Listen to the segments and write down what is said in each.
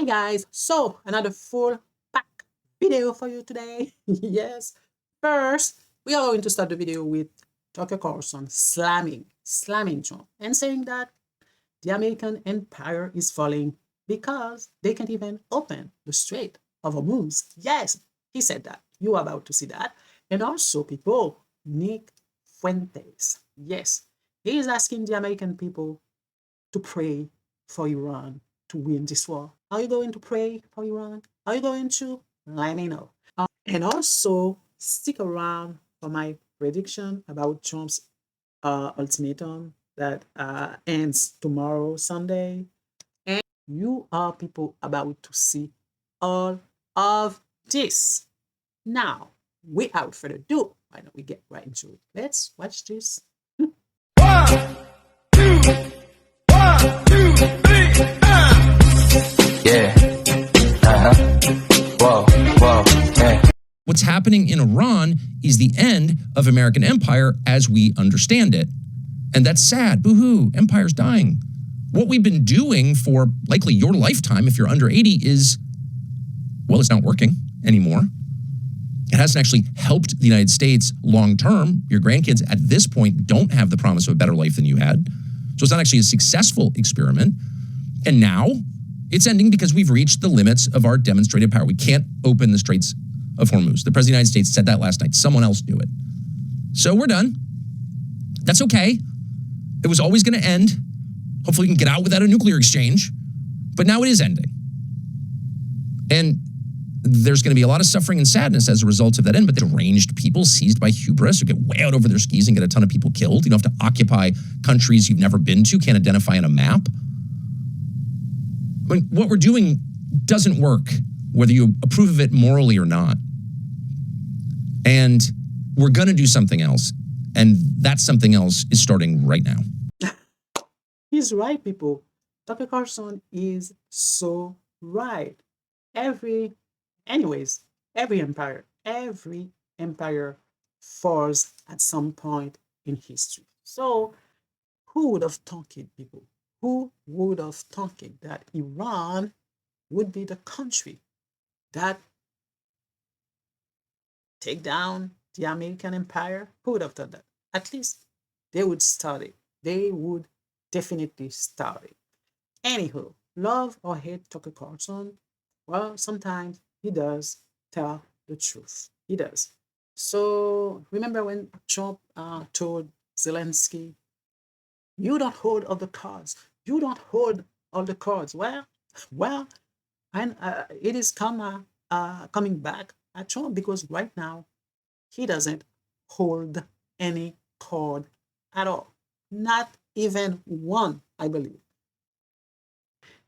Hi guys, so another full pack video for you today. Yes, first we are going to start the video with Tucker Carlson slamming Trump and saying that the American empire is falling because they can't even open the Strait of Hormuz. Yes, he said that. You are about to see that. And also people, Nick Fuentes. Yes, he is asking the American people to pray for Iran to win this war. Are you going to pray for Iran? Are you going to? Let me know. And also stick around for my prediction about Trump's ultimatum that ends tomorrow, Sunday. And you are people about to see all of this. Now, without further ado, why don't we get right into it? Let's watch this. 1, 2, 1, 2, 3, yeah. Whoa, yeah. What's happening in Iran is the end of American empire as we understand it. And that's sad. Boo-hoo, empire's dying. What we've been doing for likely your lifetime, if you're under 80, is, well, it's not working anymore. It hasn't actually helped the United States long term. Your grandkids at this point don't have the promise of a better life than you had. So it's not actually a successful experiment. And now it's ending because we've reached the limits of our demonstrated power. We can't open the Straits of Hormuz. The President of the United States said that last night. Someone else do it. So we're done. That's okay. It was always going to end. Hopefully we can get out without a nuclear exchange. But now it is ending. And there's going to be a lot of suffering and sadness as a result of that end, but deranged people seized by hubris who get way out over their skis and get a ton of people killed. You don't have to occupy countries you've never been to, can't identify on a map. I mean, what we're doing doesn't work, whether you approve of it morally or not. And we're going to do something else. And that something else is starting right now. He's right, people. Tucker Carlson is so right. Every empire falls at some point in history. So who would have thought it, people? Who would have thought it that Iran would be the country that take down the American empire? Who would have thought that? At least they would start it. They would definitely start it. Anywho, love or hate Tucker Carlson, well, sometimes he does tell the truth. He does. So remember when Trump told Zelensky, you don't hold all the cards. You don't hold all the cards. Well, and it is coming back at Trump because right now he doesn't hold any card at all. Not even one, I believe.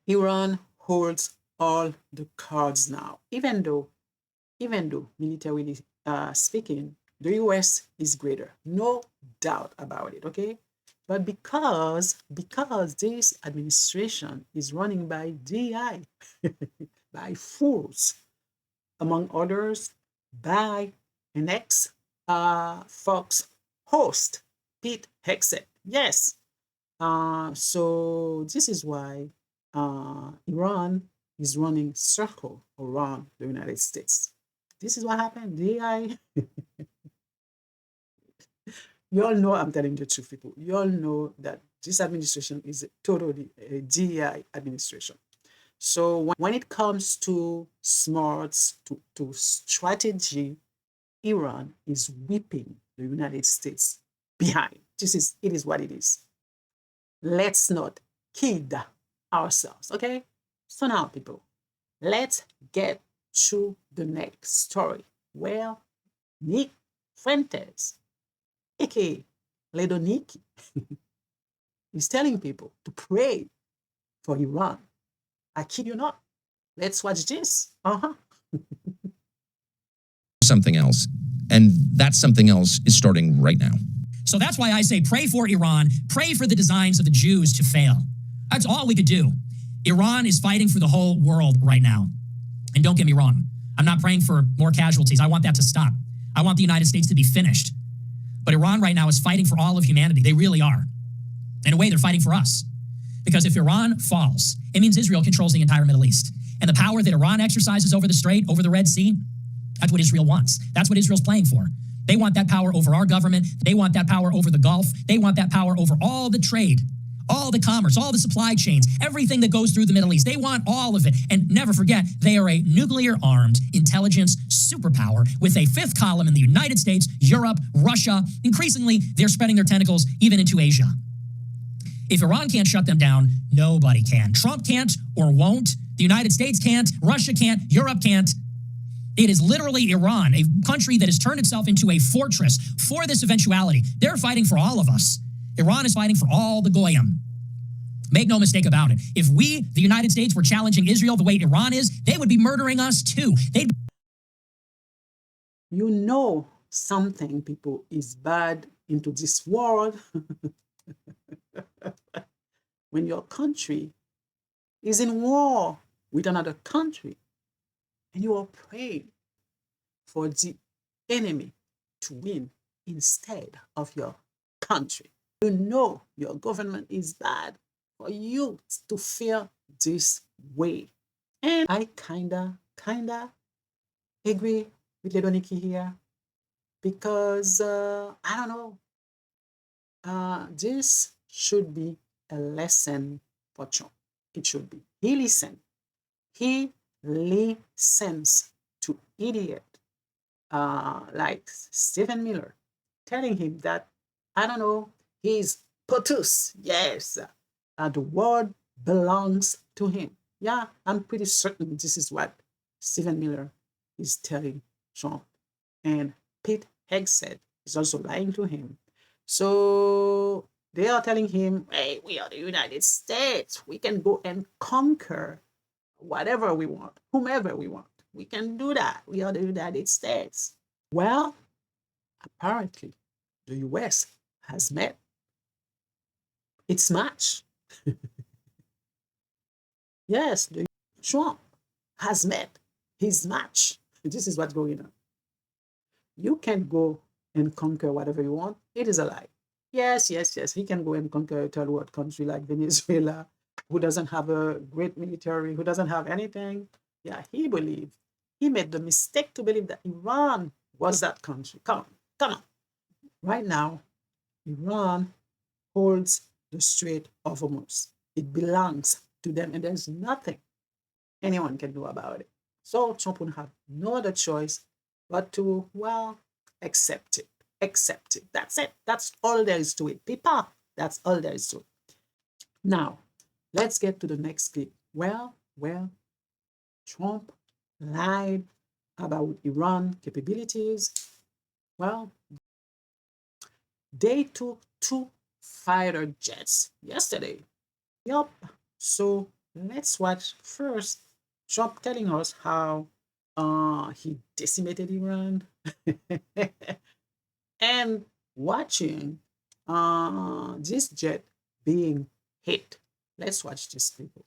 Iran holds all the cards now, even though militarily speaking, the US is greater, no doubt about it, okay? But because this administration is running by DI, by fools, among others, by an ex-Fox host, Pete Hegseth. Yes. So this is why Iran is running circle around the United States. This is what happened. DI. You all know I'm telling the truth, people. You all know that this administration is totally a DI administration. So when it comes to smarts, to strategy, Iran is whipping the United States behind. It is what it is. Let's not kid ourselves, okay? So now, people, let's get to the next story. Well, Nick Fuentes, aka Little Nicky, is telling people to pray for Iran. I kid you not. Let's watch this. Something else. And that something else is starting right now. So that's why I say pray for Iran, pray for the designs of the Jews to fail. That's all we could do. Iran is fighting for the whole world right now. And don't get me wrong, I'm not praying for more casualties. I want that to stop. I want the United States to be finished. But Iran right now is fighting for all of humanity. They really are. In a way, they're fighting for us. Because if Iran falls, it means Israel controls the entire Middle East. And the power that Iran exercises over the Strait, over the Red Sea, that's what Israel wants. That's what Israel's playing for. They want that power over our government. They want that power over the Gulf. They want that power over all the trade, all the commerce, all the supply chains, everything that goes through the Middle East. They want all of it. And never forget, they are a nuclear-armed intelligence superpower with a fifth column in the United States, Europe, Russia. Increasingly, they're spreading their tentacles even into Asia. If Iran can't shut them down, nobody can. Trump can't or won't. The United States can't. Russia can't. Europe can't. It is literally Iran, a country that has turned itself into a fortress for this eventuality. They're fighting for all of us. Iran is fighting for all the Goyim. Make no mistake about it. If we, the United States, were challenging Israel the way Iran is, they would be murdering us too. You know something, people, is bad into this world when your country is in war with another country and you are praying for the enemy to win instead of your country. You know your government is bad for you to feel this way. And I kinda agree with Ledoniki here because I don't know. This should be a lesson for Trump. It should be. He listens to idiot like Stephen Miller telling him that, I don't know, he's POTUS. Yes, the world belongs to him. Yeah, I'm pretty certain this is what Stephen Miller is telling Trump. And Pete Hegseth is also lying to him. So they are telling him, hey, we are the United States. We can go and conquer whatever we want, whomever we want. We can do that. We are the United States. Well, apparently, the US has met its match. Yes, Trump has met his match. This is what's going on. You can go and conquer whatever you want. It is a lie. Yes. He can go and conquer a third world country like Venezuela, who doesn't have a great military, who doesn't have anything. Yeah, he made the mistake to believe that Iran was that country. Come on. Right now, Iran holds the Strait of Hormuz. It belongs to them, and there's nothing anyone can do about it. So Trump would have no other choice but to, well, accept it. That's it. That's all there is to it. People, that's all there is to it. Now, let's get to the next clip. Well, Trump lied about Iran capabilities. Well, they took 2 fighter jets yesterday. Yup. So let's watch first Trump telling us how he decimated Iran and watching this jet being hit. Let's watch this, people.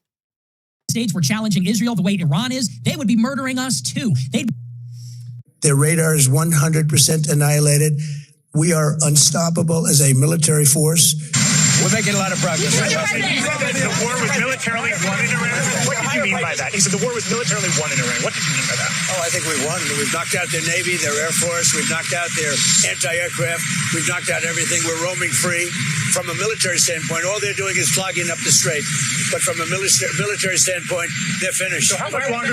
States were challenging Israel the way Iran is, they would be murdering us too. Their radar is 100% annihilated. We are unstoppable as a military force. We're making a lot of progress. You said the war was militarily won in Iran? What did you mean by that? He said the war was militarily won in Iran. What did you mean by that? Oh, I think we won. We've knocked out their Navy, their Air Force. We've knocked out their anti-aircraft. We've knocked out everything. We're roaming free. From a military standpoint, all they're doing is clogging up the strait. But from a military standpoint, they're finished. So how much longer?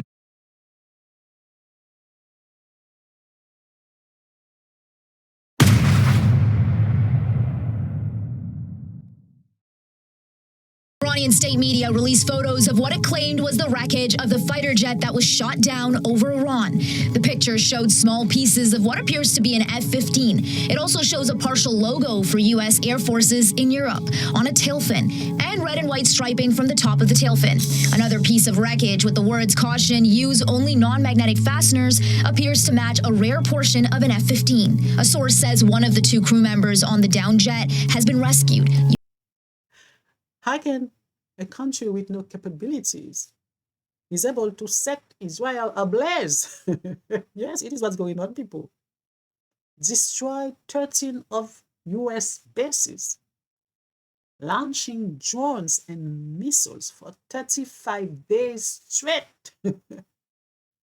Iranian state media released photos of what it claimed was the wreckage of the fighter jet that was shot down over Iran. The pictures showed small pieces of what appears to be an F-15. It also shows a partial logo for U.S. Air Forces in Europe on a tail fin, and red and white striping from the top of the tail fin. Another piece of wreckage with the words "Caution, use only non-magnetic fasteners" appears to match a rare portion of an F-15. A source says one of the 2 crew members on the down jet has been rescued. How can a country with no capabilities is able to set Israel ablaze? Yes, it is what's going on, people. Destroy 13 of US bases. launching drones and missiles for 35 days straight.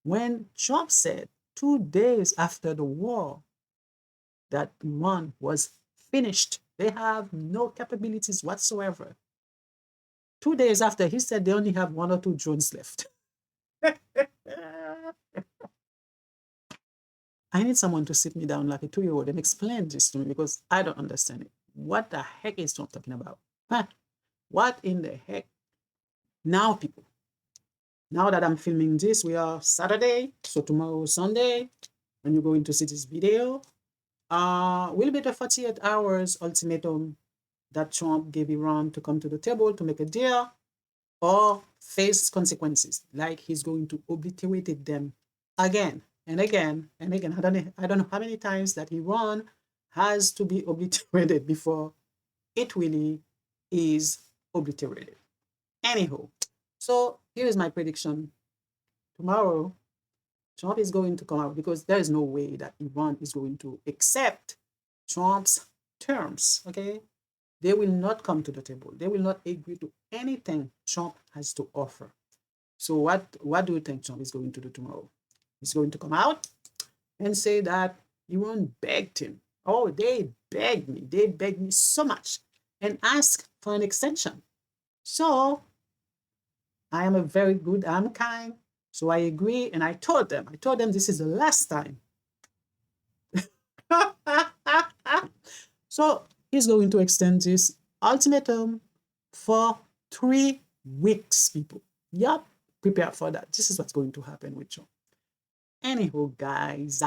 When Trump said 2 days after the war that Iran was finished, they have no capabilities whatsoever. 2 days after, he said they only have 1 or 2 drones left. I need someone to sit me down like a 2-year-old and explain this to me because I don't understand it. What the heck is Trump talking about? Huh? What in the heck? Now, people, now that I'm filming this, we are Saturday, so tomorrow Sunday, when you're going to see this video, will be the 48 hours ultimatum that Trump gave Iran to come to the table to make a deal or face consequences, like he's going to obliterate them again and again and again. I don't know how many times that Iran has to be obliterated before it really is obliterated. Anyhow, so here is my prediction. Tomorrow, Trump is going to come out because there is no way that Iran is going to accept Trump's terms, okay? They will not come to the table. They will not agree to anything Trump has to offer. So what do you think Trump is going to do tomorrow? He's going to come out and say that Iran begged him. Oh, they begged me. They begged me so much and asked for an extension. So I am I'm kind. So I agree, and I told them this is the last time. So he's going to extend this ultimatum for 3 weeks, people. Yup, prepare for that. This is what's going to happen with you. Anyhow, guys,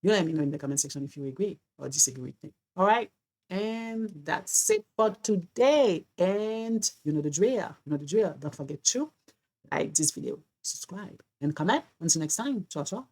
you let me know in the comment section if you agree or disagree with me. All right? And that's it for today. And you know the drill. Don't forget to like this video, subscribe, and comment. Until next time. Ciao, ciao.